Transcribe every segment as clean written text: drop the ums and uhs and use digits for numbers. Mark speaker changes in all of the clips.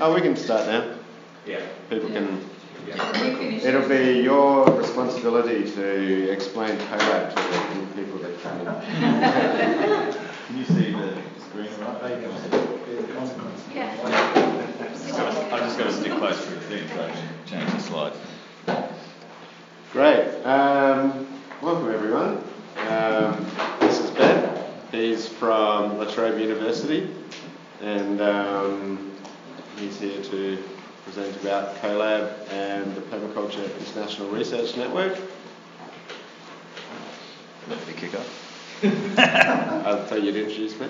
Speaker 1: Oh, we can start now.
Speaker 2: Yeah.
Speaker 1: People can.
Speaker 2: Yeah.
Speaker 1: It'll be your responsibility to explain CoLab to the people that come in.
Speaker 2: Can you see the screen right? There you go. Yeah. I've just got to stick close to the thing so I can change the slide.
Speaker 1: Great. Welcome everyone. This is Ben. He's from La Trobe University, and he's here to present about CoLab and the Permaculture International Research Network.
Speaker 2: Let me kick off.
Speaker 1: I thought you'd introduce me.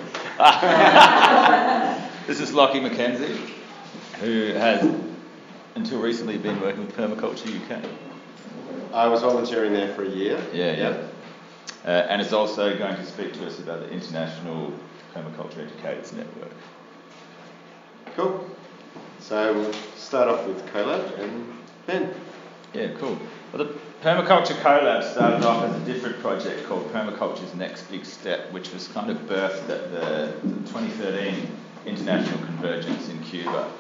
Speaker 2: This is Lachlan McKenzie, who has until recently been working with Permaculture UK.
Speaker 1: I was volunteering there for a year.
Speaker 2: Yeah. And is also going to speak to us about the International Permaculture Educators Network.
Speaker 1: Cool. So we'll start off with CoLab and Ben.
Speaker 2: Yeah, cool. Well, the Permaculture CoLab started off as a different project called Permaculture's Next Big Step, which was kind of birthed at the 2013 International Convergence in Cuba.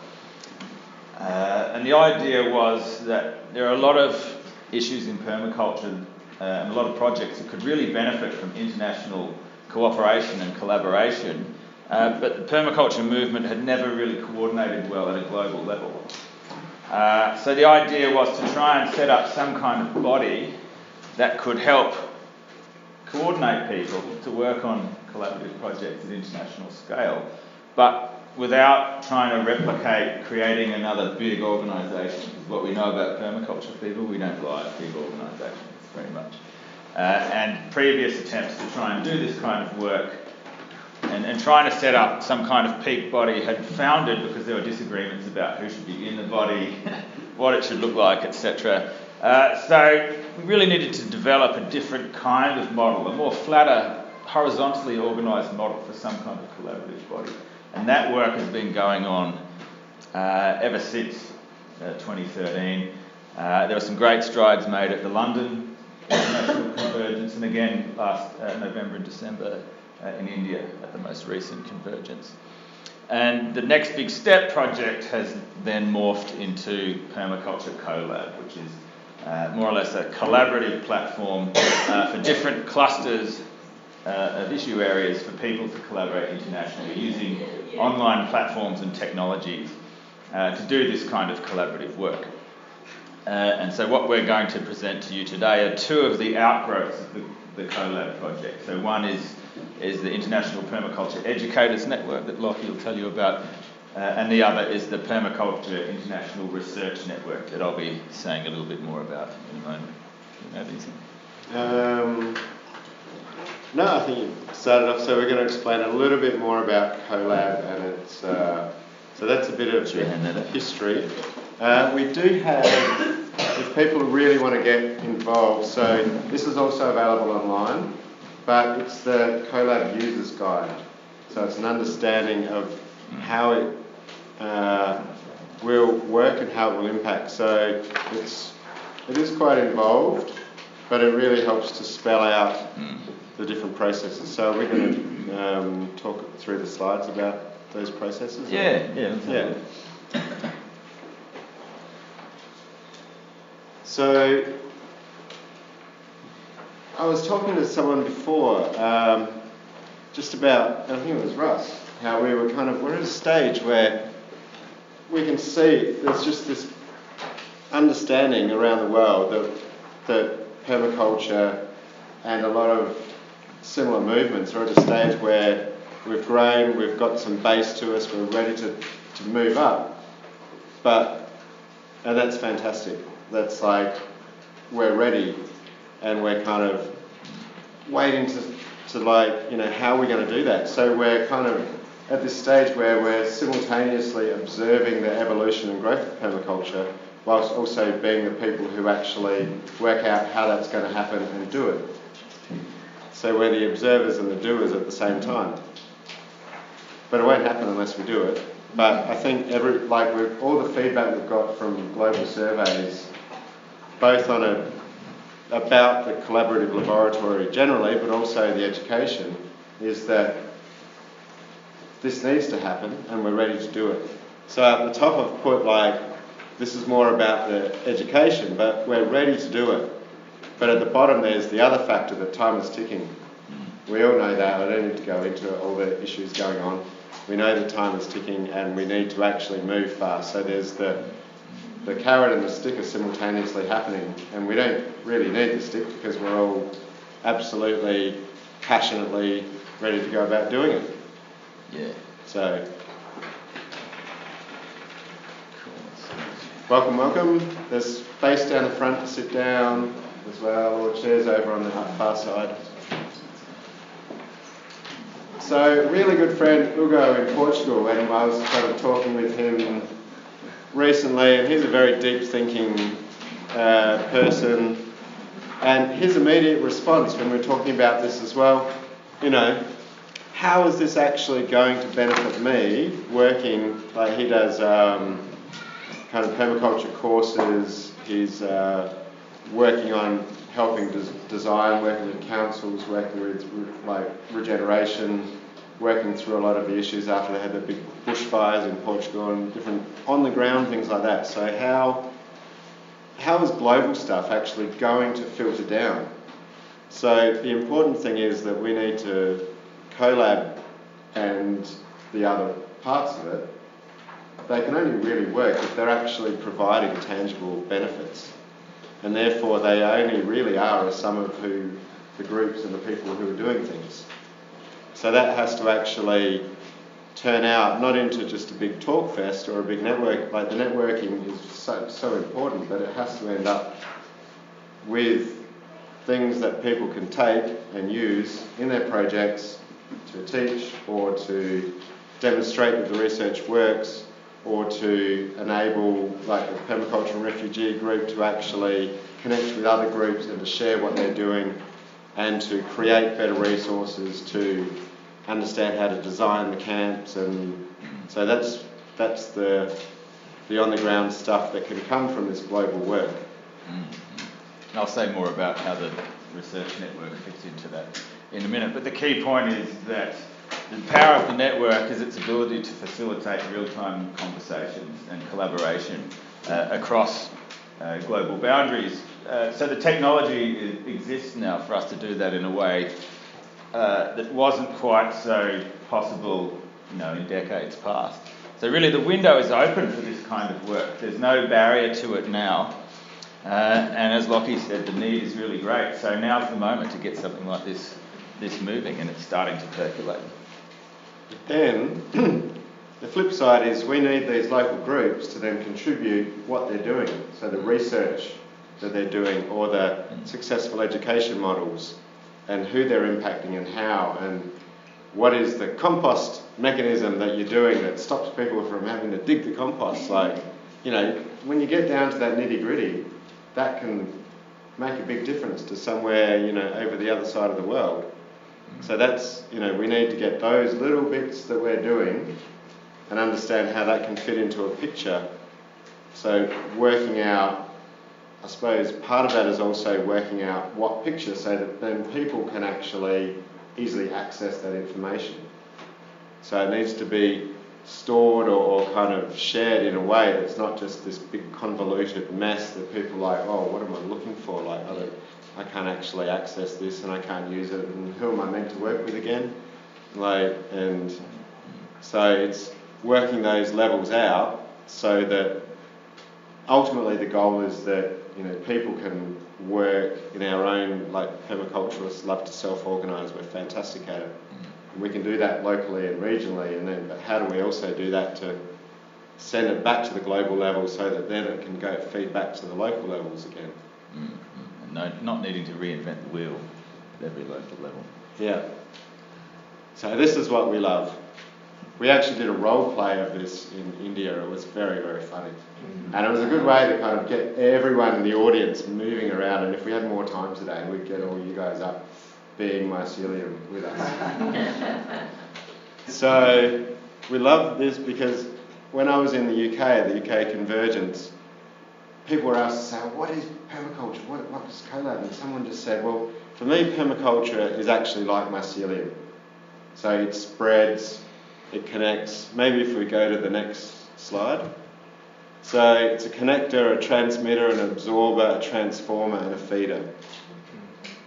Speaker 2: And the idea was that there are a lot of issues in permaculture and a lot of projects that could really benefit from international cooperation and collaboration, but the permaculture movement had never really coordinated well at a global level. So the idea was to try and set up some kind of body that could help coordinate people to work on collaborative projects at international scale, but without trying to replicate creating another big organisation. Because what we know about permaculture people, we don't like big organisations very much. And previous attempts to try and do this kind of work and trying to set up some kind of peak body had foundered because there were disagreements about who should be in the body, what it should look like, etc. So we really needed to develop a different kind of model, a more flatter, horizontally organised model for some kind of collaborative body. And that work has been going on ever since 2013. There were some great strides made at the London International Convergence, and again last November and December in India at the most recent convergence. And the Next Big Step project has then morphed into Permaculture CoLab, which is more or less a collaborative platform for different clusters of issue areas for people to collaborate internationally using online platforms and technologies to do this kind of collaborative work. And so what we're going to present to you today are two of the outgrowths of the CoLab project. So one is the International Permaculture Educators Network that Lockie will tell you about, and the other is the Permaculture International Research Network that I'll be saying a little bit more about in a moment. You know these things?
Speaker 1: No, I think you started off, so we're going to explain a little bit more about CoLab, and it's so that's a bit of history. We do have, if people really want to get involved, so this is also available online, but it's the CoLab Users Guide. So it's an understanding of how it will work and how it will impact. So it is quite involved, but it really helps to spell out the different processes. So we're going to talk through the slides about those processes.
Speaker 2: Yeah.
Speaker 1: So I was talking to someone before, just about, I think it was Russ, how we're at a stage where we can see there's just this understanding around the world that permaculture and a lot of similar movements are at a stage where we've grown, we've got some base to us, we're ready to move up. And that's fantastic. That's like, we're ready, and we're kind of waiting to like, how are we going to do that? So we're kind of at this stage where we're simultaneously observing the evolution and growth of permaculture, whilst also being the people who actually work out how that's going to happen and do it. So we're the observers and the doers at the same time. But it won't happen unless we do it. But I think with all the feedback we've got from global surveys, both on about the collaborative laboratory generally, but also the education, is that this needs to happen and we're ready to do it. So at the top I've put like, this is more about the education, but we're ready to do it. But at the bottom there's the other factor that time is ticking. We all know that. I don't need to go into all the issues going on. We know that time is ticking and we need to actually move fast. So there's the carrot and the stick are simultaneously happening, and we don't really need the stick because we're all absolutely passionately ready to go about doing it.
Speaker 2: Yeah.
Speaker 1: So, welcome. There's space down the front to sit down as well, or chairs over on the far side. So, really good friend Ugo in Portugal, and I was kind of talking with him recently, and he's a very deep thinking person, and his immediate response when we're talking about this as well, you know, how is this actually going to benefit me working, like he does kind of permaculture courses, he's working on helping design, working with councils, working with like regeneration, working through a lot of the issues after they had the big bushfires in Portugal and different on-the-ground things like that. So how is global stuff actually going to filter down? So the important thing is that we need to CoLab and the other parts of it. They can only really work if they're actually providing tangible benefits. And therefore they only really are a sum of who the groups and the people who are doing things. So that has to actually turn out not into just a big talk fest or a big network. Like the networking is so important, but it has to end up with things that people can take and use in their projects to teach or to demonstrate that the research works, or to enable like a permaculture and refugee group to actually connect with other groups and to share what they're doing and to create better resources to understand how to design the camps. And so that's the on the ground stuff that can come from this global work.
Speaker 2: And I'll say more about how the research network fits into that in a minute, but the key point is that the power of the network is its ability to facilitate real-time conversations and collaboration across global boundaries. So the technology exists now for us to do that in a way that wasn't quite so possible, in decades past. So really the window is open for this kind of work. There's no barrier to it now. And as Lockie said, the need is really great. So now's the moment to get something like this moving, and it's starting to percolate.
Speaker 1: Then the flip side is we need these local groups to then contribute what they're doing. So the research that they're doing, or the successful education models, and who they're impacting and how, and what is the compost mechanism that you're doing that stops people from having to dig the compost. Like, when you get down to that nitty-gritty, that can make a big difference to somewhere, over the other side of the world. So that's, we need to get those little bits that we're doing and understand how that can fit into a picture. So working out, I suppose part of that is also working out what picture, so that then people can actually easily access that information. So it needs to be stored or kind of shared in a way that's not just this big convoluted mess that people are like, oh, what am I looking for? Like, I can't actually access this and I can't use it, and who am I meant to work with again? And so it's working those levels out so that ultimately the goal is that people can work in our own, like permaculturists love to self-organise, we're fantastic at it. And we can do that locally and regionally, but how do we also do that to send it back to the global level so that then it can go feed back to the local levels again?
Speaker 2: And not needing to reinvent the wheel at every local level.
Speaker 1: Yeah. So this is what we love. We actually did a role play of this in India. It was very, very funny. And it was a good way to kind of get everyone in the audience moving around. And if we had more time today, we'd get all you guys up being mycelium with us. So we love this because when I was in the UK, at the UK Convergence, people were asked to say, what is permaculture? What is CoLab? And someone just said, well, for me, permaculture is actually like mycelium. So it spreads, it connects. Maybe if we go to the next slide. So it's a connector, a transmitter, an absorber, a transformer, and a feeder.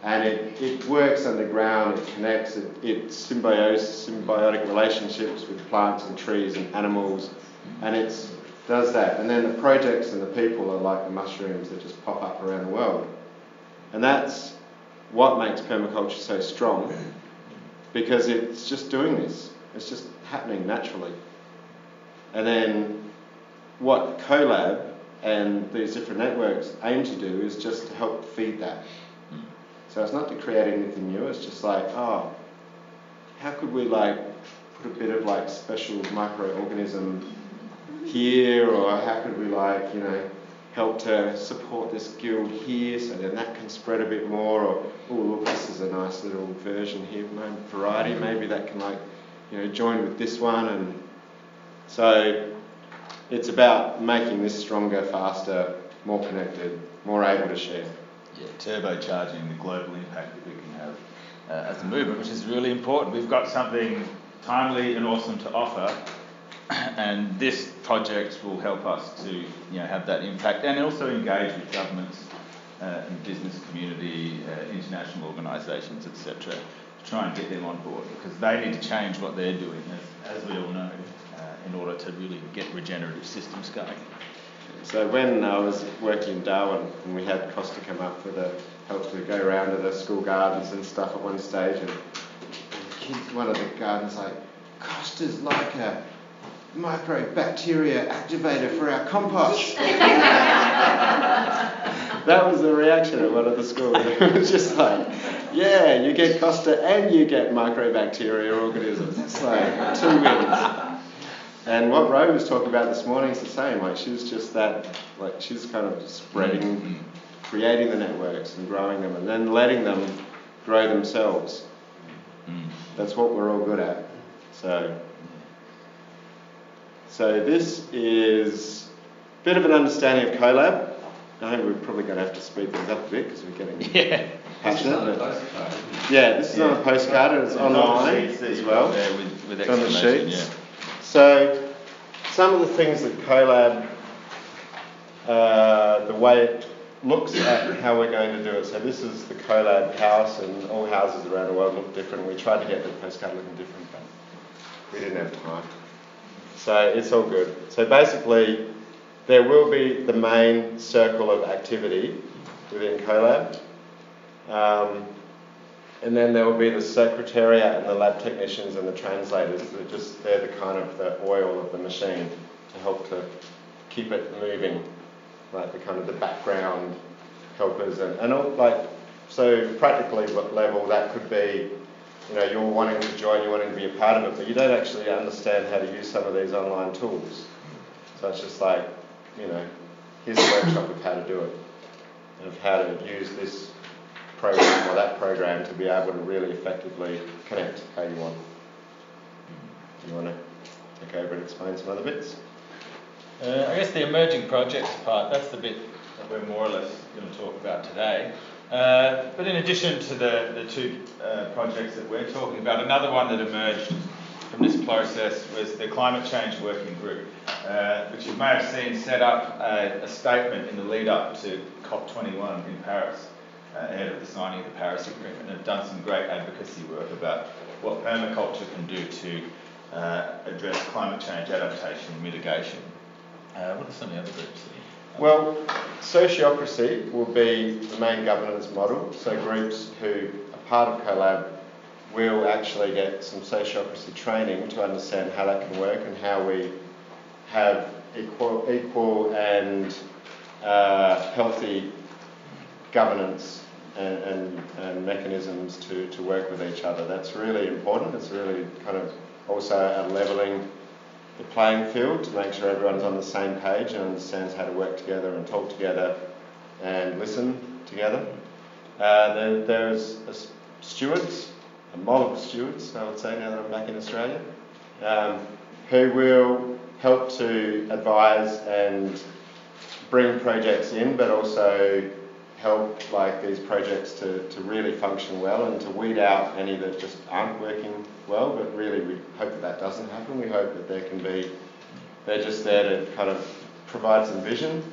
Speaker 1: And it works underground, it connects, it symbiotic relationships with plants and trees and animals, and it does that. And then the projects and the people are like the mushrooms that just pop up around the world. And that's what makes permaculture so strong, because it's just doing this. It's just happening naturally. And then what CoLab and these different networks aim to do is just to help feed that. So it's not to create anything new, it's just like, oh, how could we like put a bit of like special microorganism here, or how could we like, you know, help to support this guild here so then that can spread a bit more, or oh look, this is a nice little version here, variety, maybe that can like, you know, join with this one. And so it's about making this stronger, faster, more connected, more able to share.
Speaker 2: Yeah, turbocharging the global impact that we can have as a movement, which is really important. We've got something timely and awesome to offer, and this project will help us to, you know, have that impact and also engage with governments and business community, international organisations, etc., to try and get them on board, because they need to change what they're doing, as we all know, in order to really get regenerative systems going.
Speaker 1: So when I was working in Darwin, and we had Costa come up for the help to go around to the school gardens and stuff at one stage, and one of the gardens like, Costa's like a microbacteria activator for our compost. That was the reaction at one of the schools. It was just like, yeah, you get Costa and you get microbacteria organisms. It's like 2 wins. And what Ro was talking about this morning is the same. Like she's just that, like she's kind of spreading, creating the networks and growing them, and then letting them grow themselves. That's what we're all good at. So this is a bit of an understanding of CoLab. I think we're probably going to have to speed things up a bit because we're getting passionate. This is on a postcard and it's online as well.
Speaker 2: With
Speaker 1: it's on the sheets.
Speaker 2: Yeah.
Speaker 1: So some of the things that CoLab, the way it looks at how we're going to do it. So this is the CoLab house, and all houses around the world look different. We tried to get the postcard looking different, but we didn't have time. So it's all good. So basically, there will be the main circle of activity within CoLab. And then there will be the secretariat and the lab technicians and the translators. They're the kind of the oil of the machine to help to keep it moving, like the kind of the background helpers and all, like, so practically what level that could be, you know, you're wanting to join, you're wanting to be a part of it, but you don't actually understand how to use some of these online tools. So it's just like, you know, here's a workshop of how to do it, of how to use this program or that program to be able to really effectively connect how you want. Do you want to take over and explain some other bits?
Speaker 2: I guess the emerging projects part, that's the bit that we're more or less going to talk about today. But in addition to the two projects that we're talking about, another one that emerged from this process was the Climate Change Working Group, which you may have seen set up a statement in the lead up to COP21 in Paris, ahead of the signing of the Paris Agreement, and have done some great advocacy work about what permaculture can do to address climate change adaptation and mitigation. What are some of the other groups?
Speaker 1: Well, sociocracy will be the main governance model. So groups who are part of CoLab will actually get some sociocracy training to understand how that can work and how we have equal and healthy governance and mechanisms to work with each other. That's really important. It's really kind of also levelling the playing field to make sure everyone's on the same page and understands how to work together and talk together and listen together. There's stewards, a mob of stewards, I would say, now that I'm back in Australia, who will help to advise and bring projects in, but also help like these projects to really function well and to weed out any that just aren't working well, but really we hope that doesn't happen. We hope that there can be They're just there to kind of provide some vision,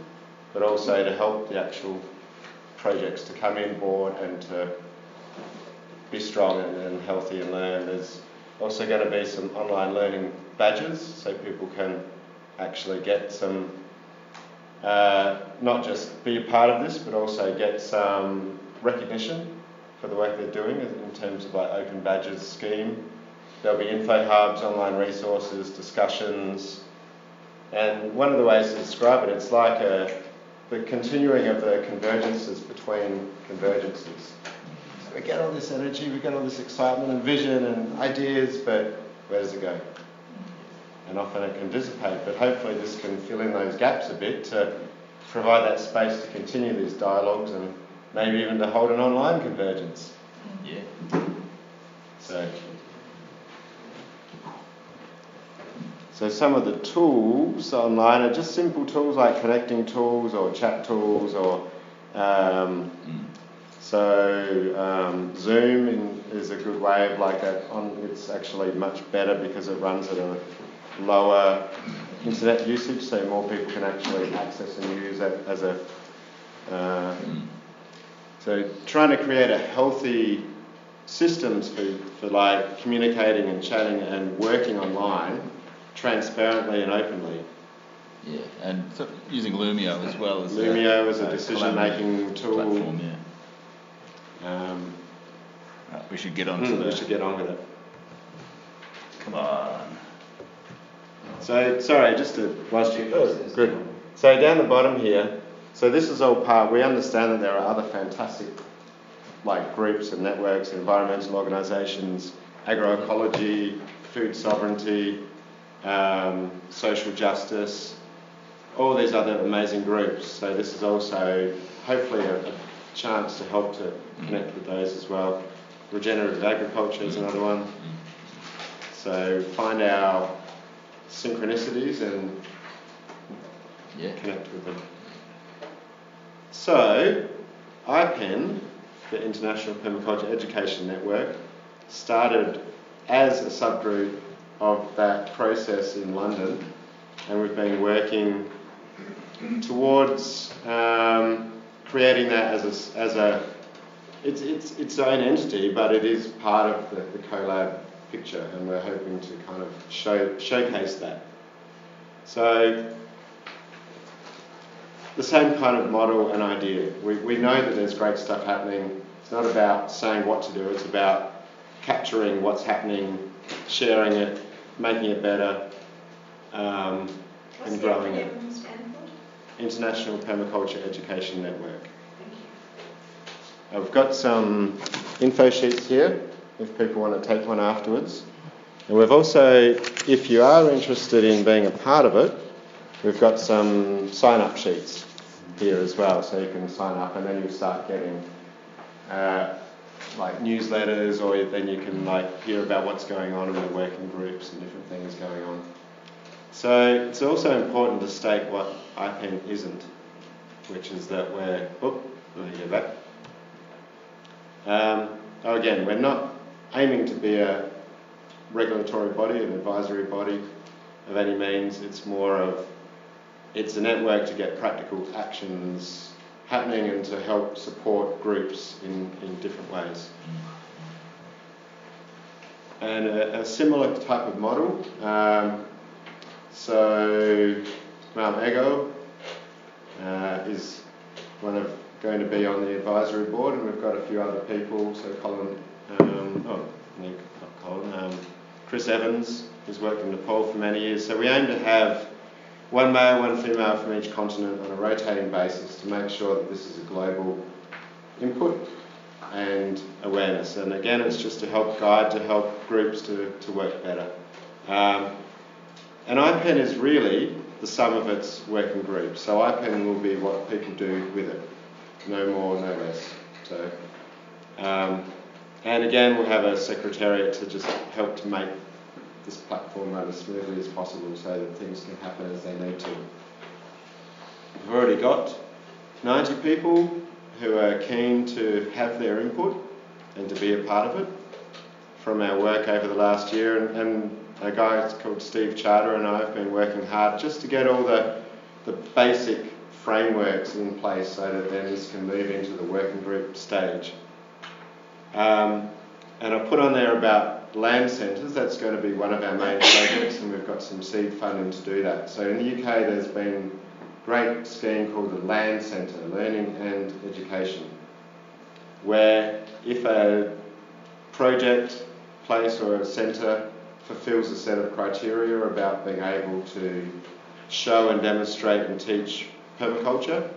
Speaker 1: but also to help the actual projects to come in board and to be strong and healthy and learn. There's also going to be some online learning badges, so people can actually get some, not just be a part of this, but also get some recognition for the work they're doing in terms of like open badges scheme. There'll be info hubs, online resources, discussions, and one of the ways to describe it, it's like the continuing of the convergences between convergences. So we get all this energy, we get all this excitement and vision and ideas, but where does it go? And often it can dissipate, but hopefully this can fill in those gaps a bit to provide that space to continue these dialogues and maybe even to hold an online convergence.
Speaker 2: Yeah.
Speaker 1: So some of the tools online are just simple tools like connecting tools or chat tools, or Zoom is a good way of like that. It's actually much better because it runs at a lower internet usage, so more people can actually access and use it as a. So trying to create a healthy systems for like communicating and chatting and working online transparently and openly.
Speaker 2: Yeah, and so using Lumio as well as
Speaker 1: Lumio as a decision-making tool.
Speaker 2: Platform, yeah. Right, we should get on to
Speaker 1: We should get on with it.
Speaker 2: Come on.
Speaker 1: So, sorry, just to whilst you. Oh, good. So down the bottom here. So this is all part. We understand that there are other fantastic, like groups and networks, environmental organisations, agroecology, food sovereignty, social justice, all these other amazing groups. So this is also hopefully a chance to help to connect with those as well. Regenerative agriculture is another one. So find our synchronicities and connect with them. So IPEN, the International Permaculture Education Network, started as a subgroup of that process in London, and we've been working towards creating that as its own entity, but it is part of the CoLab picture, and we're hoping to kind of showcase that. So the same kind of model and idea. We know that there's great stuff happening. It's not about saying what to do, it's about capturing what's happening, sharing it, making it better, and growing it. International Permaculture Education Network. I've got some info sheets here if people want to take one afterwards. And we've also, if you are interested in being a part of it, we've got some sign-up sheets here as well, so you can sign up and then you start getting like newsletters, or then you can like hear about what's going on in the working groups and different things going on. So it's also important to state what IPEN isn't, which is that we're, let me get back. Again, we're not aiming to be a regulatory body, an advisory body of any means. It's more of, it's a network to get practical actions happening and to help support groups in different ways. And a similar type of model, so Mount Ego is going to be on the advisory board, and we've got a few other people. So Chris Evans, who's worked in Nepal for many years. So we aim to have one male, one female from each continent on a rotating basis to make sure that this is a global input and awareness. And again, it's just to help guide, to help groups to work better. And IPEN is really the sum of its working groups. So IPEN will be what people do with it. No more, no less. So, and again, we'll have a secretariat to just help to make this platform run as smoothly as possible so that things can happen as they need to. We've already got 90 people who are keen to have their input and to be a part of it from our work over the last year, and a guy called Steve Charter and I have been working hard just to get all the basic frameworks in place so that then this can move into the working group stage. And I put on there about land centres. That's going to be one of our main projects, and we've got some seed funding to do that. So in the UK there's been a great scheme called the Land Centre, Learning and Education, where if a project, place or a centre fulfills a set of criteria about being able to show and demonstrate and teach permaculture,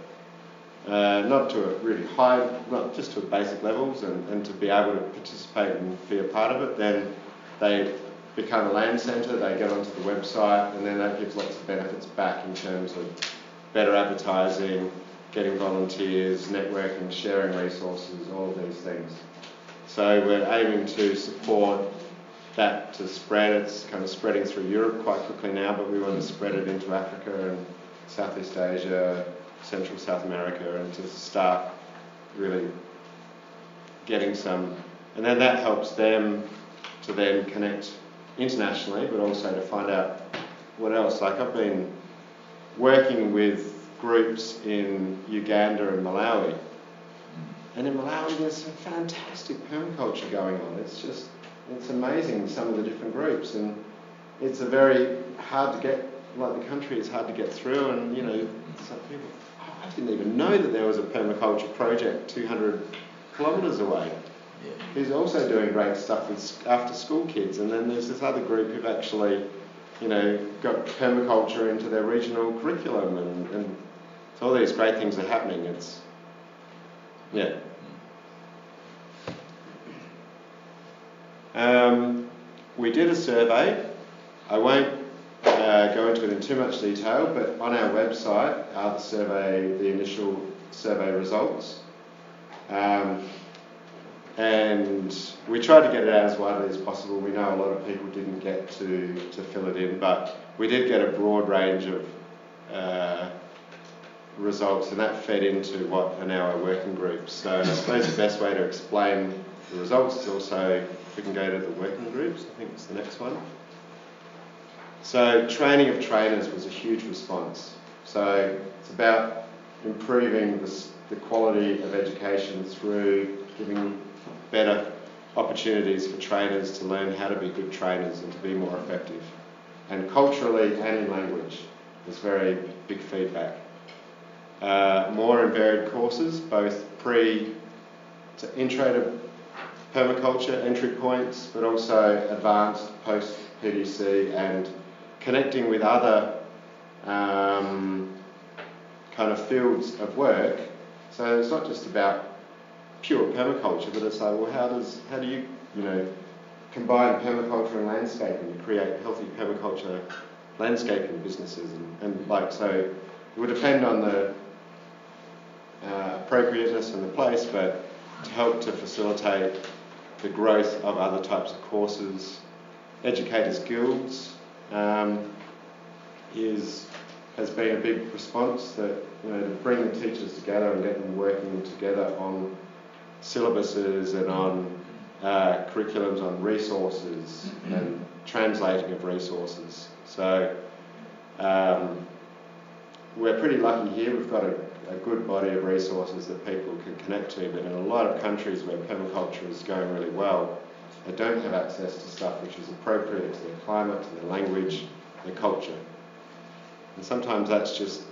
Speaker 1: not to a really high, not just to basic levels, and to be able to participate and be a part of it, then they become a land centre, they get onto the website, and then that gives lots of benefits back in terms of better advertising, getting volunteers, networking, sharing resources, all of these things. So we're aiming to support that to spread. It's kind of spreading through Europe quite quickly now, but we want to spread it into Africa and Southeast Asia, Central South America, and to start really getting some, and then that helps them to then connect internationally, but also to find out what else. Like I've been working with groups in Uganda and Malawi, and in Malawi there's some fantastic permaculture going on. It's amazing, some of the different groups, and it's a very hard to get, like the country is hard to get through, and you know, some people, I didn't even know that there was a permaculture project 200 kilometres away.
Speaker 2: Yeah.
Speaker 1: Who's also doing great stuff with after school kids, and then there's this other group who've actually, you know, got permaculture into their regional curriculum, and so all these great things are happening. It's, yeah. We did a survey. I won't go into it in too much detail, but on our website are the initial survey results. And we tried to get it out as widely as possible. We know a lot of people didn't get to fill it in, but we did get a broad range of results, and that fed into what are now our working groups. So I suppose the best way to explain the results is also, if we can go to the working groups, I think it's the next one. So training of trainers was a huge response. So it's about improving the quality of education through giving better opportunities for trainers to learn how to be good trainers and to be more effective. And culturally and in language, there's very big feedback. More and varied courses, both intro to permaculture entry points, but also advanced post PDC and connecting with other kind of fields of work. So it's not just about pure permaculture, but it's like, well, how do you combine permaculture and landscaping to create healthy permaculture landscaping businesses, and like, so it would depend on the appropriateness and the place, but to help to facilitate the growth of other types of courses. Educators Guilds has been a big response, that, you know, to bring the teachers together and get them working together on syllabuses and on curriculums, on resources and translating of resources. So we're pretty lucky here. We've got a good body of resources that people can connect to, but in a lot of countries where permaculture is going really well, they don't have access to stuff which is appropriate to their climate, to their language, their culture. And sometimes that's just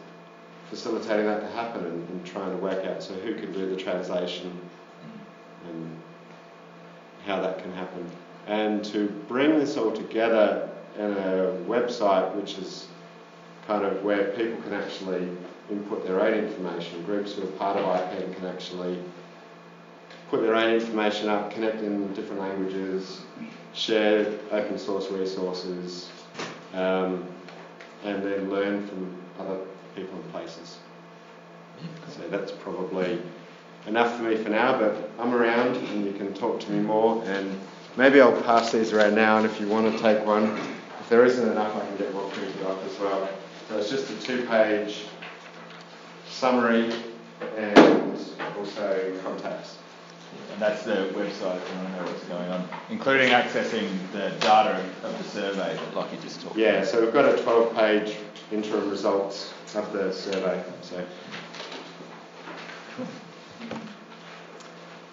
Speaker 1: facilitating that to happen and trying to work out, so who can do the translation and how that can happen. And to bring this all together in a website which is kind of where people can actually input their own information. Groups who are part of IPEN can actually put their own information up, connect in different languages, share open source resources, and then learn from other people and places. So that's probably enough for me for now, but I'm around and you can talk to me more, and maybe I'll pass these around now, and if you want to take one, if there isn't enough, I can get one printed off as well. So it's just a 2-page summary and also contacts.
Speaker 2: And that's the website if you want to know what's going on, including accessing the data of the survey that Lachlan just talked about.
Speaker 1: Yeah, so we've got a 12-page interim results of the survey. So.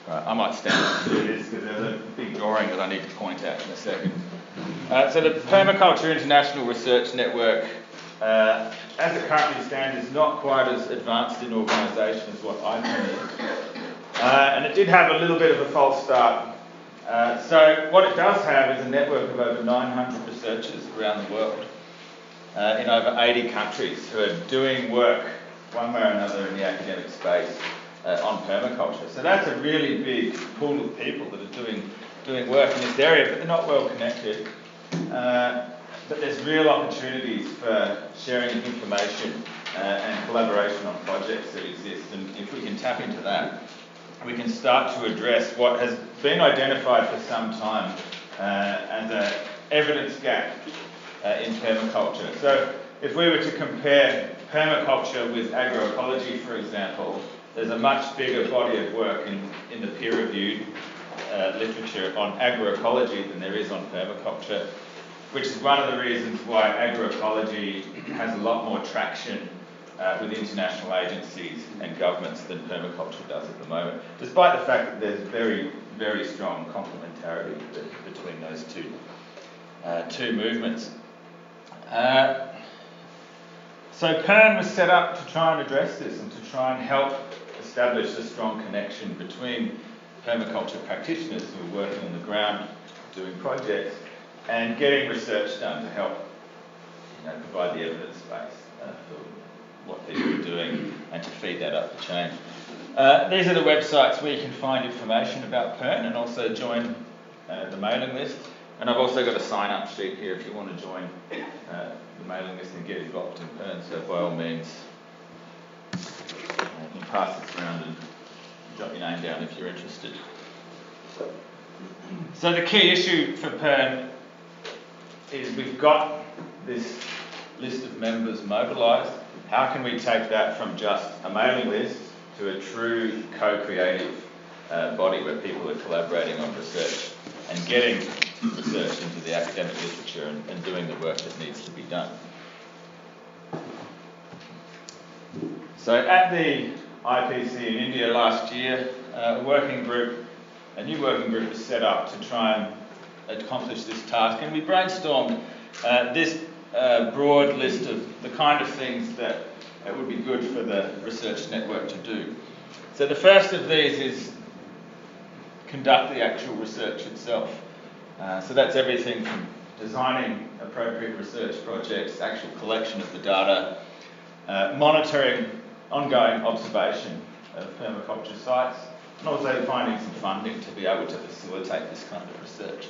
Speaker 2: Right, I might stand up to do this because there's a big drawing that I need to point out in a second. So the Permaculture International Research Network, as it currently stands, is not quite as advanced in organisation as what IPEN is. And it did have a little bit of a false start. So what it does have is a network of over 900 researchers around the world in over 80 countries who are doing work one way or another in the academic space on permaculture. So that's a really big pool of people that are doing work in this area, but they're not well connected. But there's real opportunities for sharing of information and collaboration on projects that exist, and if we can tap into that, we can start to address what has been identified for some time as an evidence gap in permaculture. So if we were to compare permaculture with agroecology, for example, there's a much bigger body of work in the peer-reviewed literature on agroecology than there is on permaculture, which is one of the reasons why agroecology has a lot more traction with international agencies and governments than permaculture does at the moment, despite the fact that there's very, very strong complementarity between those two movements. So PIRN was set up to try and address this and to try and help establish a strong connection between permaculture practitioners who are working on the ground doing projects and getting research done to help provide the evidence base for what people are doing and to feed that up the chain. These are the websites where you can find information about PIRN and also join the mailing list. And I've also got a sign-up sheet here if you want to join the mailing list and get involved in PIRN. So by all means, you can pass this around and jot your name down if you're interested. So the key issue for PIRN is we've got this list of members mobilised. How can we take that from just a mailing list to a true co-creative body where people are collaborating on research and getting research into the academic literature and doing the work that needs to be done? So at the IPC in India last year, a new working group was set up to try and accomplish this task, and we brainstormed this broad list of the kind of things that would be good for the research network to do. So the first of these is conduct the actual research itself. So that's everything from designing appropriate research projects, actual collection of the data, monitoring, ongoing observation of permaculture sites, and also finding some funding to be able to facilitate this kind of research.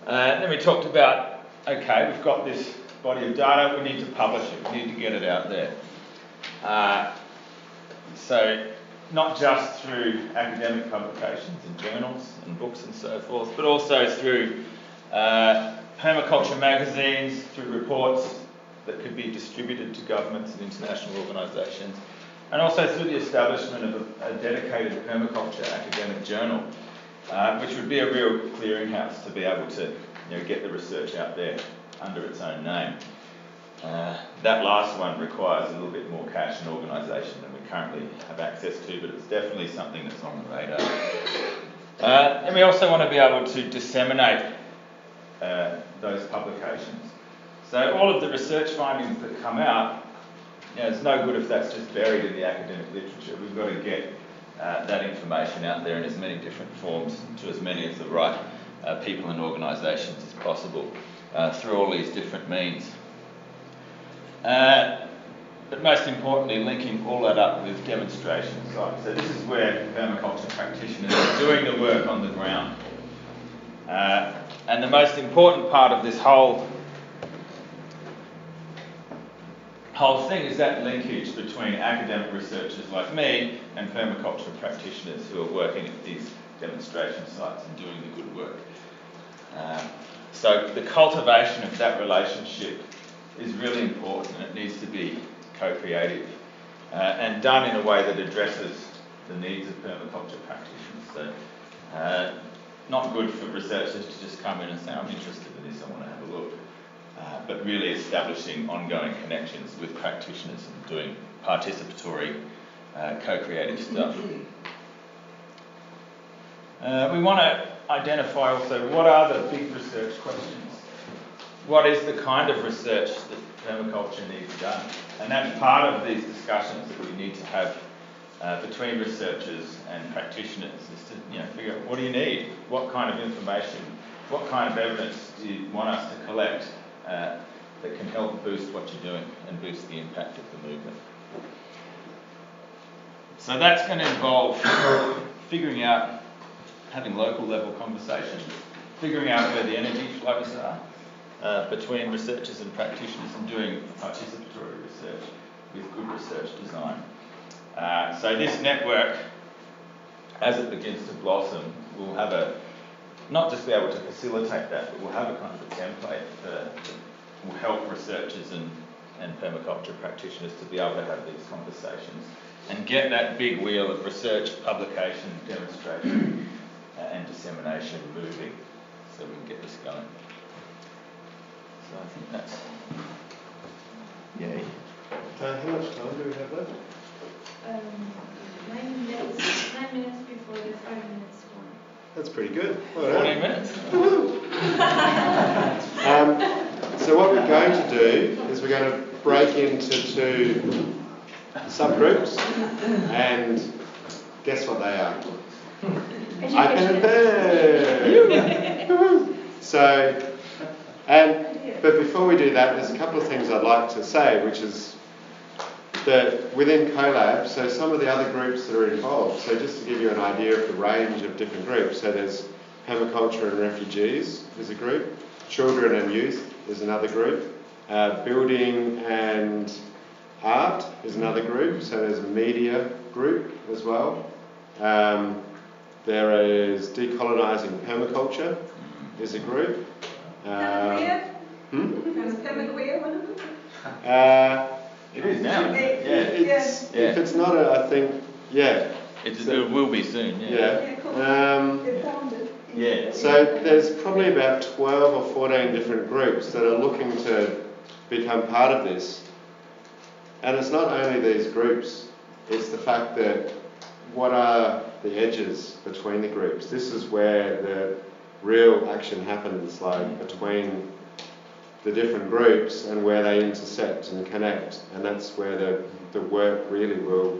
Speaker 2: Then we talked about, okay, we've got this body of data, we need to publish it, we need to get it out there. So not just through academic publications and journals and books and so forth, but also through permaculture magazines, through reports that could be distributed to governments and international organisations, and also through the establishment of a dedicated permaculture academic journal, which would be a real clearinghouse to be able to get the research out there under its own name. That last one requires a little bit more cash and organisation than we currently have access to, but it's definitely something that's on the radar. And we also want to be able to disseminate those publications. So all of the research findings that come out, it's no good if that's just buried in the academic literature. We've got to get that information out there in as many different forms to as many of the right people and organisations as possible through all these different means. But most importantly, linking all that up with demonstration sites. So this is where permaculture practitioners are doing the work on the ground. And the most important part of this whole thing is that linkage between academic researchers like me and permaculture practitioners who are working at these demonstration sites and doing the good work. So the cultivation of that relationship is really important, and it needs to be co-creative and done in a way that addresses the needs of permaculture practitioners. So not good for researchers to just come in and say, I'm interested in this, I want to have a look. But really establishing ongoing connections with practitioners and doing participatory, co-creative stuff. We want to identify also what are the big research questions. What is the kind of research that permaculture needs done? And that's part of these discussions that we need to have between researchers and practitioners, is to figure out what do you need? What kind of information, what kind of evidence do you want us to collect that can help boost what you're doing and boost the impact of the movement? So that's going to involve figuring out, having local level conversations, figuring out where the energy flows are between researchers and practitioners, and doing participatory research with good research design. So this network, as it begins to blossom, will have not just be able to facilitate that, but we'll have a kind of a template that will help researchers and permaculture practitioners to be able to have these conversations and get that big wheel of research, publication, demonstration, and dissemination moving, so we can get this going. So I think that's yay.
Speaker 1: How much time do we have left?
Speaker 3: 9 minutes before the 5 minutes one.
Speaker 1: That's pretty good.
Speaker 2: 14 minutes.
Speaker 1: So what we're going to do is we're going to break into 2 subgroups, and guess what they are? IPEN and PIRN. But before we do that, there's a couple of things I'd like to say, which is that within CoLab, so some of the other groups that are involved, so just to give you an idea of the range of different groups, so there's permaculture and refugees is a group, children and youth is another group, building and art is another group, so there's a media group as well. There is decolonising permaculture is a group.
Speaker 3: Is permaqueer one of them?
Speaker 2: It is now.
Speaker 1: If it's not, I think, yeah.
Speaker 2: It will be soon, yeah.
Speaker 1: So there's probably about 12 or 14 different groups that are looking to become part of this. And it's not only these groups, it's the fact that what are the edges between the groups? This is where the real action happens, like between the different groups and where they intersect and connect, and that's where the work really will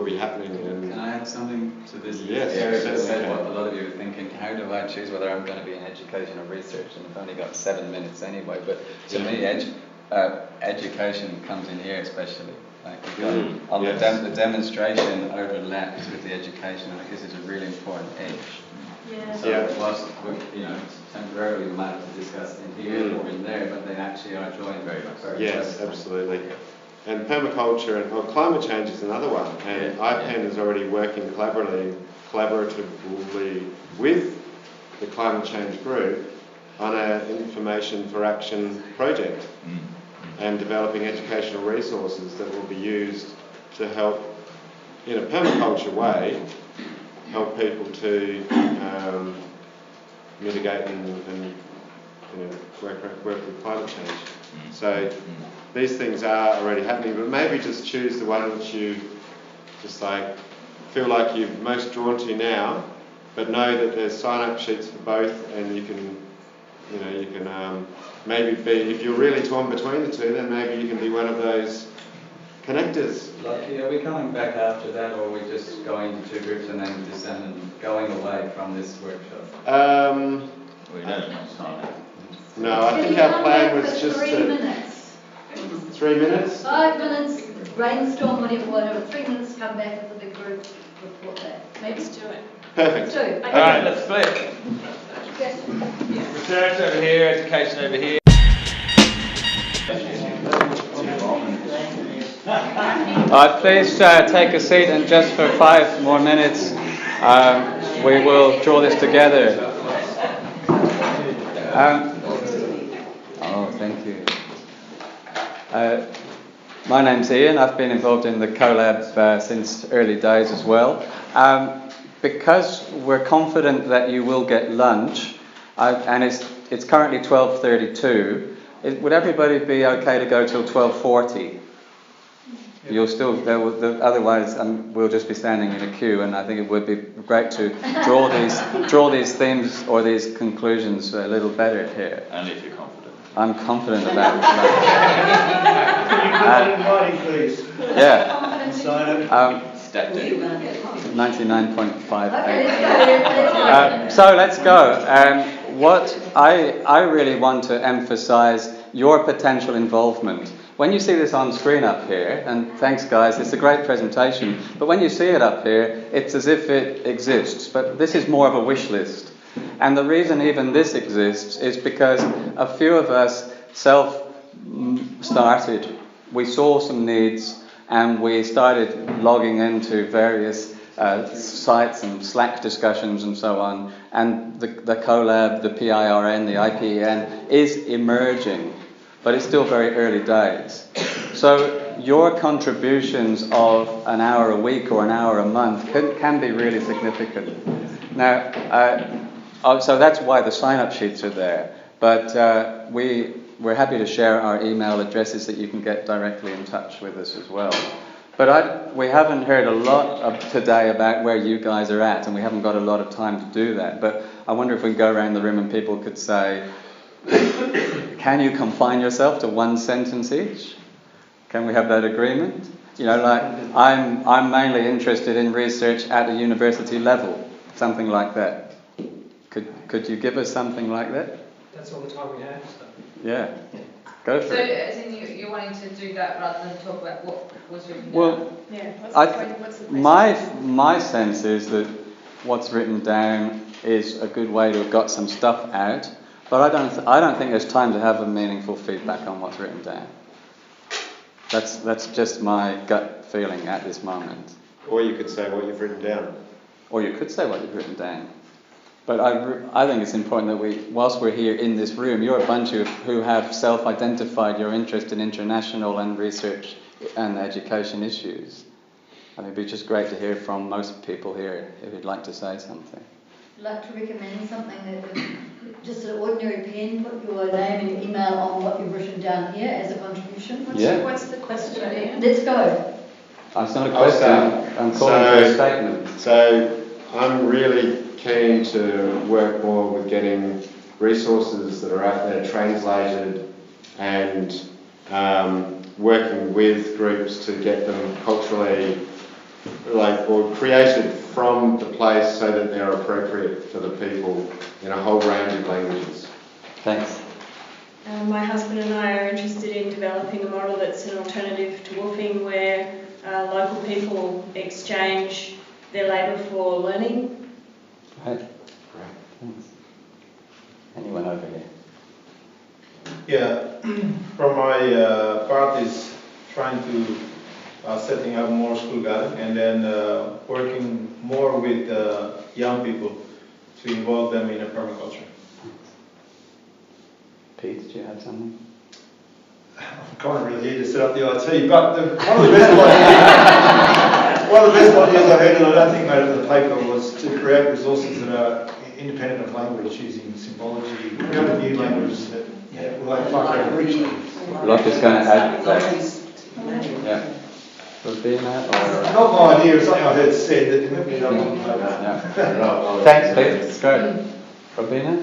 Speaker 1: be happening. And
Speaker 4: can I add something to this?
Speaker 1: Yes,
Speaker 4: Eric said what a lot of you are thinking, how do I choose whether I'm going to be in education or research? And I've only got 7 minutes anyway, but to me education comes in here especially. Like the demonstration overlaps with the education, and I guess it's a really important edge.
Speaker 3: Yeah.
Speaker 4: So whilst temporarily we might have to discuss in here or in there, but they actually are joined very close.
Speaker 1: Yes, absolutely. And permaculture and climate change is another one. And IPEN is already working collaboratively with the climate change group on an information for action project and developing educational resources that will be used to help, in a permaculture way, help people to mitigate and work with climate change. So these things are already happening, but maybe just choose the one which you just feel like you're most drawn to now, but know that there's sign-up sheets for both, and you can maybe be, if you're really torn between the two, then maybe you can be one of those connectors.
Speaker 4: Lucky, are we coming back after that, or are we just going into 2 groups and then going away from this workshop?
Speaker 2: We don't have much time.
Speaker 1: No, I think our plan was just
Speaker 5: 3 minutes.
Speaker 1: 3 minutes?
Speaker 5: 5 minutes, brainstorm, whatever. 3 minutes, come back with a big group report that. Maybe
Speaker 3: Let's do it.
Speaker 1: Perfect.
Speaker 5: do. Okay.
Speaker 2: Alright, let's split.
Speaker 5: Yes.
Speaker 2: Research over here, education over here.
Speaker 6: Please take a seat, and just for 5 more minutes we will draw this together.
Speaker 4: Thank you.
Speaker 6: My name's Ian. I've been involved in the CoLab since early days as well. Because we're confident that you will get lunch, and it's currently 12:32. Would everybody be okay to go till 12:40? You'll still, otherwise we'll just be standing in a queue, and I think it would be great to draw these themes or these conclusions a little better here.
Speaker 2: Only if you're confident.
Speaker 6: I'm confident about that.
Speaker 7: Can you put that in writing, please?
Speaker 6: Yeah.
Speaker 7: Sign it.
Speaker 6: 99.58. So let's go. What I really want to emphasise your potential involvement. When you see this on screen up here, and thanks guys, it's a great presentation, but when you see it up here, it's as if it exists, but this is more of a wish list. And the reason even this exists is because a few of us self-started. We saw some needs and we started logging into various sites and Slack discussions and so on. And the CoLab, the PIRN, the IPEN is emerging, but it's still very early days. So your contributions of an hour a week or an hour a month can be really significant. Now, so that's why the sign-up sheets are there. But we're happy to share our email addresses that you can get directly in touch with us as well. But we haven't heard a lot today about where you guys are at, and we haven't got a lot of time to do that. But I wonder if we can go around the room and people could say, can you confine yourself to one sentence each? Can we have that agreement? You know, like, I'm mainly interested in research at a university level, something like that. Could you give us something like that?
Speaker 7: That's all the time we have. So.
Speaker 6: Yeah, go for
Speaker 8: So,
Speaker 6: it.
Speaker 8: as in you're wanting to do that rather than talk about what was written down?
Speaker 6: Well, my sense is that what's written down is a good way to have got some stuff out, but I don't think there's time to have a meaningful feedback on what's written down. That's just my gut feeling at this moment.
Speaker 1: Or you could say what you've written down.
Speaker 6: Or you could say what you've written down. But I think it's important that whilst we're here in this room, you're a bunch who have self-identified your interest in international and research and education issues. I think it'd be just great to hear from most people here if you'd like to say something.
Speaker 5: I'd like to recommend something that just an ordinary pen, put your name and your email on what you've written down here as a contribution.
Speaker 3: What's the question, Ian?
Speaker 5: Let's go.
Speaker 6: It's not a question, I'm calling for a statement.
Speaker 1: So I'm really keen to work more with getting resources that are out there translated and working with groups to get them culturally or created from the place so that they're appropriate for the people in a whole range of languages.
Speaker 6: Thanks.
Speaker 3: My husband and I are interested in developing a model that's an alternative to woofing, where local people exchange their labour for learning.
Speaker 6: Right. Thanks. Anyone over here?
Speaker 9: Yeah, from my part is trying to setting up more school garden and then working more with young people to involve them in a permaculture.
Speaker 6: Pete, do you have something?
Speaker 7: I'm kind of really here to set up the IT, but one of the best ideas I heard, and I don't think made it in the paper, was to create resources that are independent of language, using symbology, create new languages that relate to each other.
Speaker 6: Lachlan's going to add that. Yeah. Robina or...
Speaker 7: Not my idea, it's something I heard said that didn't end up on the paper.
Speaker 6: Yeah. Thanks, Pete. It's great. Robina?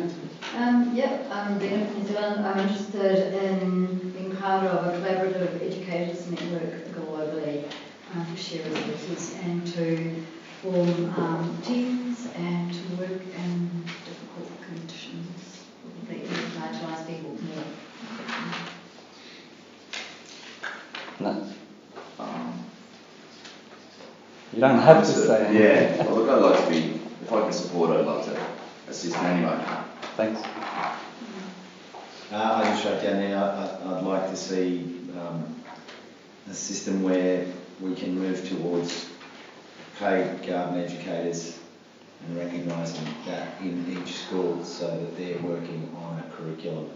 Speaker 5: I'm Robina from New Zealand. I'm interested in being part of a collaborative educators network globally to share resources and to form teams and to work in difficult conditions, probably marginalised people more.
Speaker 6: No. You don't have to say anything.
Speaker 10: Yeah, well, look, I'd like to be, if I can support, I'd love to assist in any way.
Speaker 6: Thanks.
Speaker 11: I just wrote down there, I'd like to see a system where we can move towards paid garden educators and recognising that in each school so that they're working on a curriculum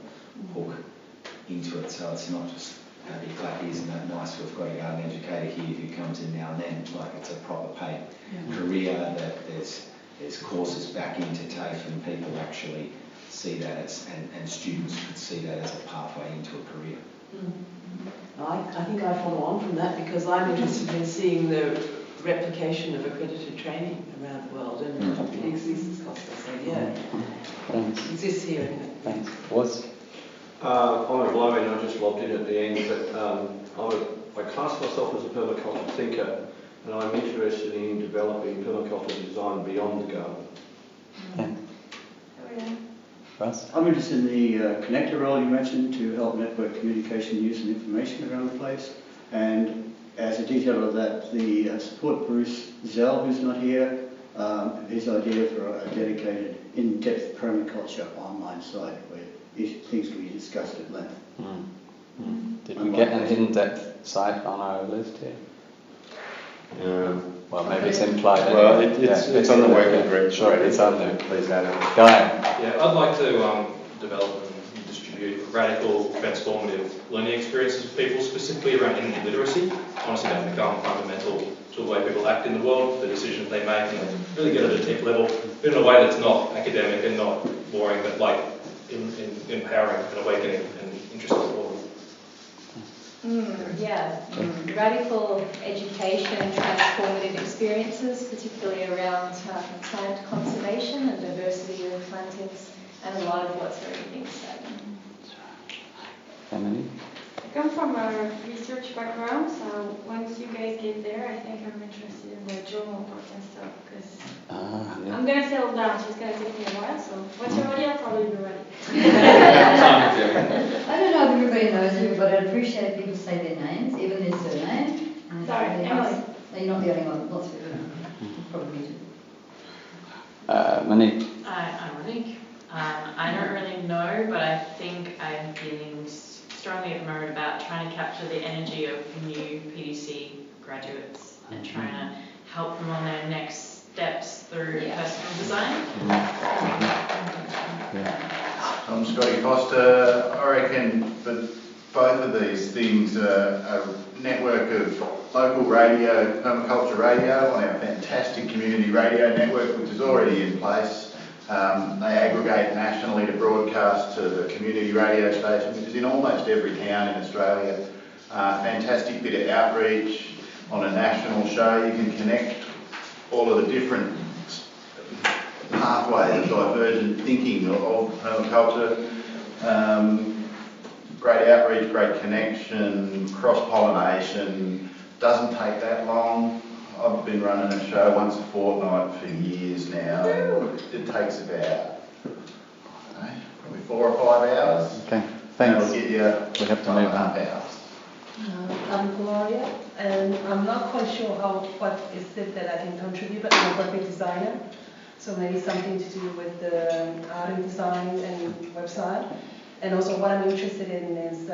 Speaker 11: hook into it, so it's not just It's like, isn't it nice we've got a garden educator here who comes in now and then, like it's a proper paid career, that there's courses back into TAFE and people actually see that as, and students could see that as a pathway into a career.
Speaker 12: I think I follow on from that because I'm interested in seeing the replication of accredited training around the world, and it exists, Costa said,
Speaker 6: Thanks.
Speaker 12: it exists here.
Speaker 6: Thanks. What's?
Speaker 13: I'm a blow in, I just lobbed in at the end, but I class myself as a permaculture thinker, and I'm interested in developing permaculture design beyond the garden.
Speaker 6: Russ?
Speaker 14: I'm interested in the connector role you mentioned to help network communication, use and information around the place. And as a detail of that, the support Bruce Zell, who's not here, his idea for a dedicated in-depth permaculture online site where things can be discussed at length.
Speaker 6: Did we get an in-depth site on our list here? Well, maybe it's implied.
Speaker 1: Well, it's on the working group.
Speaker 6: Sure, it's on there.
Speaker 1: Please add it.
Speaker 6: Go ahead.
Speaker 15: Yeah, I'd like to develop and distribute radical, transformative learning experiences for people, specifically around energy literacy. Honestly, that become fundamental to the way people act in the world, the decisions they make, and really get at a deep level, but in a way that's not academic and not boring, but like empowering and awakening and interesting for them.
Speaker 16: Radical education and transformative experiences, particularly around plant conservation and diversity of plantings, and a lot of what's already being said.
Speaker 6: Emily?
Speaker 17: I come from a research background, so once you guys get there, I think I'm interested in the journal part and stuff, because I'm going to settle down, so it's going to take me a while, so once you're ready, I'll probably be ready.
Speaker 5: I don't know if everybody knows you, but I'd appreciate people say their names, even their surname.
Speaker 17: Sorry, Emily.
Speaker 5: No, you're not the only one, lots of people know. Probably do.
Speaker 6: Monique?
Speaker 18: I'm Monique. I don't really know, but I think I'm feeling strongly at the moment about trying to capture the energy of new PDC graduates and trying to help them on their next steps through personal design.
Speaker 19: I'm Scotty Foster. I reckon that both of these things are a network of local radio, permaculture radio, on our fantastic community radio network, which is already in place. They aggregate nationally to broadcast to the community radio station, which is in almost every town in Australia. Fantastic bit of outreach on a national show. You can connect all of the different pathways of divergent thinking of permaculture. Great outreach, great connection, cross-pollination. Doesn't take that long. I've been running a show once a fortnight for years now. It takes about probably 4 or 5 hours.
Speaker 6: Okay, thanks.
Speaker 19: That'll get you
Speaker 6: we have to move on.
Speaker 19: hours.
Speaker 20: I'm Gloria, and I'm not quite sure what is it that I can contribute, but I'm a graphic designer, so maybe something to do with the art and design and website. And also what I'm interested in is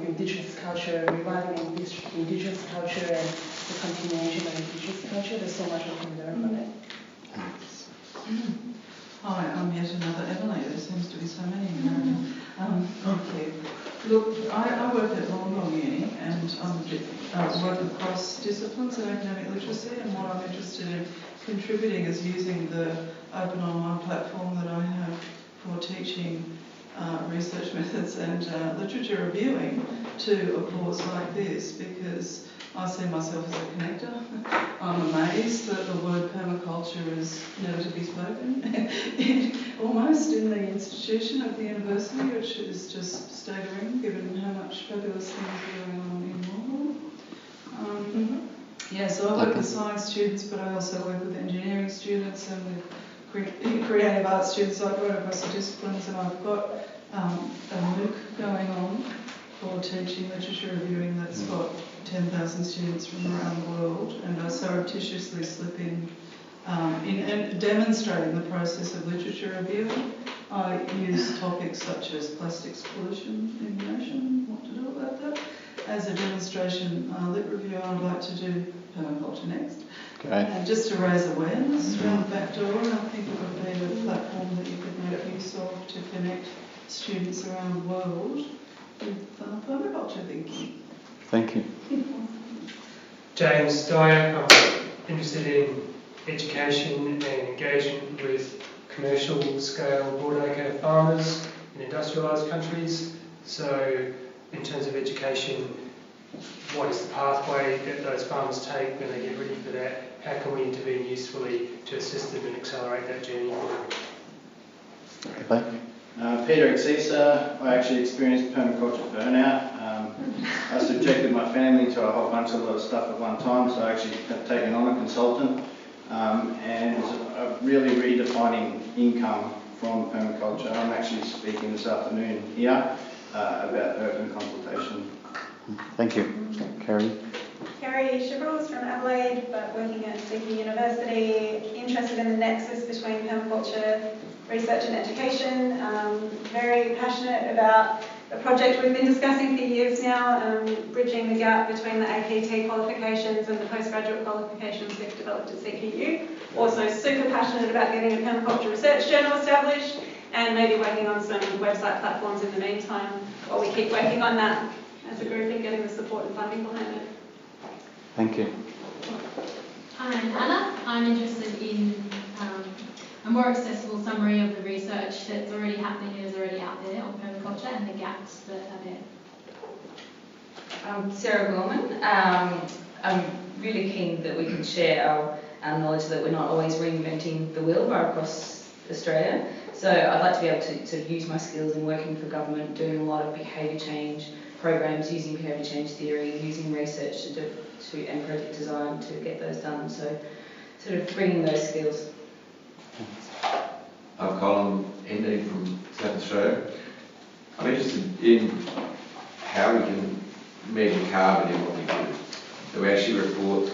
Speaker 20: Indigenous culture, reviving Indigenous culture and the continuation of Indigenous culture. There's so much we can learn from it.
Speaker 21: Hi, I'm yet another Emily. There seems to be so many in there. Thank you. Look, I work at Wollongong Uni and I work across disciplines in academic literacy, and what I'm interested in contributing is using the open online platform that I have for teaching research methods and literature reviewing to a course like this, because I see myself as a connector. I'm amazed that the word permaculture is never to be spoken almost in the institution of the university, which is just staggering given how much fabulous things are going on in the world. Yeah, so I work with science students, but I also work with engineering students and with creative arts students. I work across the disciplines, and I've got a MOOC going on for teaching literature reviewing that's got 10,000 students from around the world, and I surreptitiously slip in demonstrating the process of literature reviewing. I use topics such as plastics pollution in the ocean, what to do about that, as a demonstration lit review. I'd like to do permaculture next. And just to raise awareness around the back door, and I think it would be a platform that you could make use of to connect students around the world with permaculture thinking.
Speaker 6: Thank you.
Speaker 4: James Dyer, I'm interested in education and engagement with commercial scale broadacre farmers in industrialised countries. So in terms of education, what is the pathway that those farmers take when they get ready for that? How can we intervene usefully to assist them and accelerate that journey forward?
Speaker 22: Peter Exisa, I actually experienced permaculture burnout. I subjected my family to a whole bunch of other stuff at one time, so I actually have taken on a consultant and really redefining income from permaculture. I'm actually speaking this afternoon here about urban consultation.
Speaker 6: Thank you. Kerry?
Speaker 23: Kerry Shivrels from Adelaide, but working at Sydney University, interested in the nexus between permaculture research and education. Very passionate about a project we've been discussing for years now, bridging the gap between the APT qualifications and the postgraduate qualifications we've developed at CPU. Also super passionate about getting a permaculture research journal established and maybe working on some website platforms in the meantime while we keep working on that as a group and getting the support and funding behind it.
Speaker 6: Thank you.
Speaker 24: I'm Anna. I'm interested in a more accessible summary of the research that's already happening and is already out there on permaculture and the gaps that are there.
Speaker 25: I'm Sarah Gorman. I'm really keen that we can share our knowledge that we're not always reinventing the wheel right across Australia. So I'd like to be able to use my skills in working for government, doing a lot of behaviour change programs, using behaviour change theory, using research and project design to get those done. So sort of bringing those skills.
Speaker 10: I'm Colin Ending from South Australia. I'm interested in how we can measure carbon in what we do. So we actually report,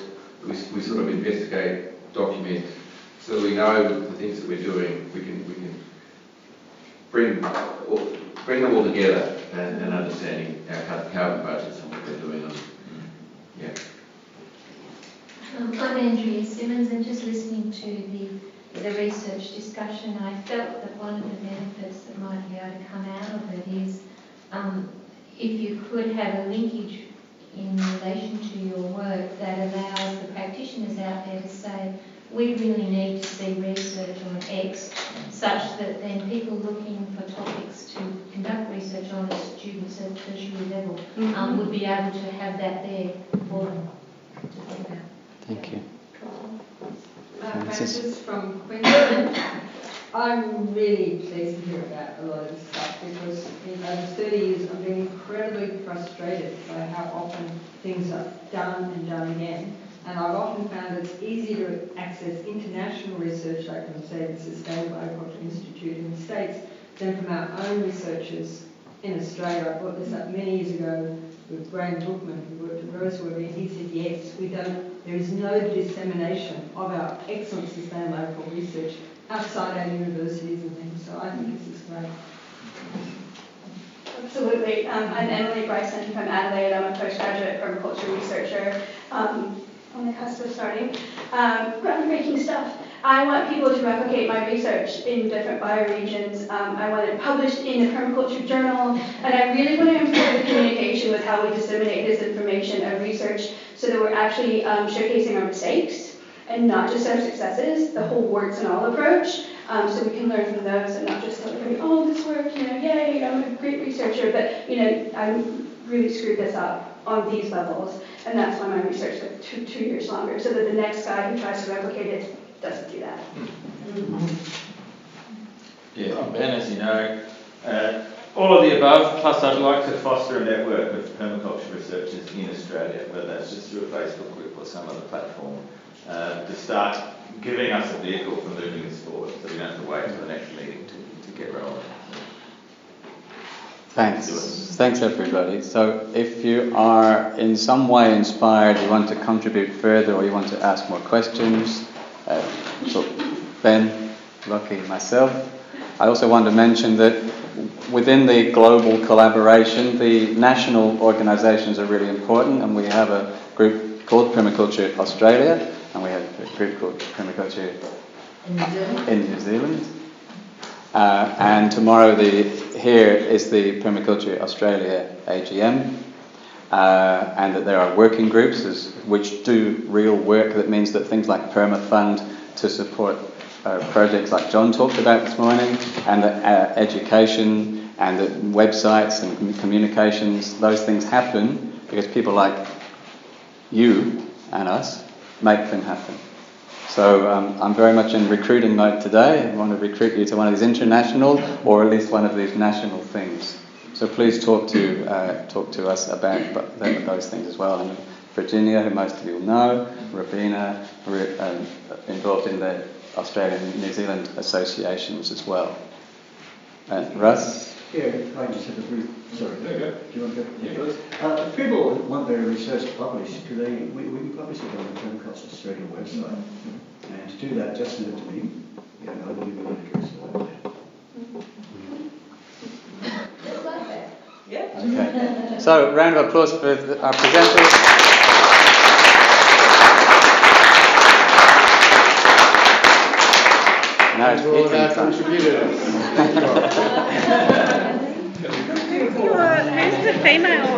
Speaker 10: we sort of investigate, document, so that we know the things that we're doing. We can bring them all together and understanding our carbon budgets and what they're doing. Yeah.
Speaker 16: I'm Andrea Simmons, and just listening to the research discussion, I felt that one of the benefits that might be able to come out of it is if you could have a linkage in relation to your work that allows the practitioners out there to say, we really need to see research on X, such that then people looking for topics to conduct research on as students at tertiary level would be able to have that there for them to think about.
Speaker 6: Thank you.
Speaker 26: Frances from Queensland. I'm really pleased to hear about a lot of this stuff because in over 30 years I've been incredibly frustrated by how often things are done and done again. And I've often found it's easier to access international research, like from, say, the Sustainable Agriculture Institute in the States, than from our own researchers in Australia. I brought this up many years ago with Graham Bookman, who worked at Rosewood, and he said, yes, there is no dissemination of our excellent sustainable agricultural research outside our universities and things. So I think this is great.
Speaker 27: Absolutely. I'm Emily Bryson from Adelaide. I'm a postgraduate permaculture researcher on the cusp of starting. Groundbreaking stuff. I want people to replicate my research in different bioregions. I want it published in a permaculture journal, and I really want to improve the communication with how we disseminate this information of research so that we're actually showcasing our mistakes and not just our successes, the whole warts and all approach, so we can learn from those and not just celebrate, oh, this worked, yay, I'm a great researcher, but, I really screwed this up on these levels, and that's why my research took two years longer, so that the next guy who tries to replicate it doesn't do that.
Speaker 2: Yeah, I'm Ben, as you know. All of the above, plus I'd like to foster a network of permaculture researchers in Australia, whether that's just through a Facebook group or some other platform, to start giving us a vehicle for moving this forward, so we don't have to wait until the next meeting to get rolling.
Speaker 6: Thanks everybody. So if you are in some way inspired, you want to contribute further or you want to ask more questions, so Ben, Lachlan, myself. I also want to mention that within the global collaboration, the national organisations are really important, and we have a group called Permaculture Australia, and we have a group called Permaculture in New Zealand. And tomorrow here is the Permaculture Australia AGM. and that there are working groups which do real work. That means that things like PermaFund to support projects like John talked about this morning, and that education and that websites and communications, those things happen because people like you and us make them happen. So I'm very much in recruiting mode today. I want to recruit you to one of these international or at least one of these national things. So please talk to us about those things as well. And Virginia, who most of you will know, Rabina, involved in the Australian and New Zealand associations as well. And Russ?
Speaker 14: Yeah, I just have a brief. Sorry. Do you want to go? Yeah. If people want their research published, we can publish it on the Permaculture Australia website. And to do that, just send it to me. Yeah, I will leave an address over there.
Speaker 17: Yeah.
Speaker 6: Okay. So, round of applause for our presenters. Now it's
Speaker 1: all of our contributors.
Speaker 17: Who's the female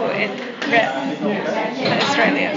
Speaker 17: rep for Australia?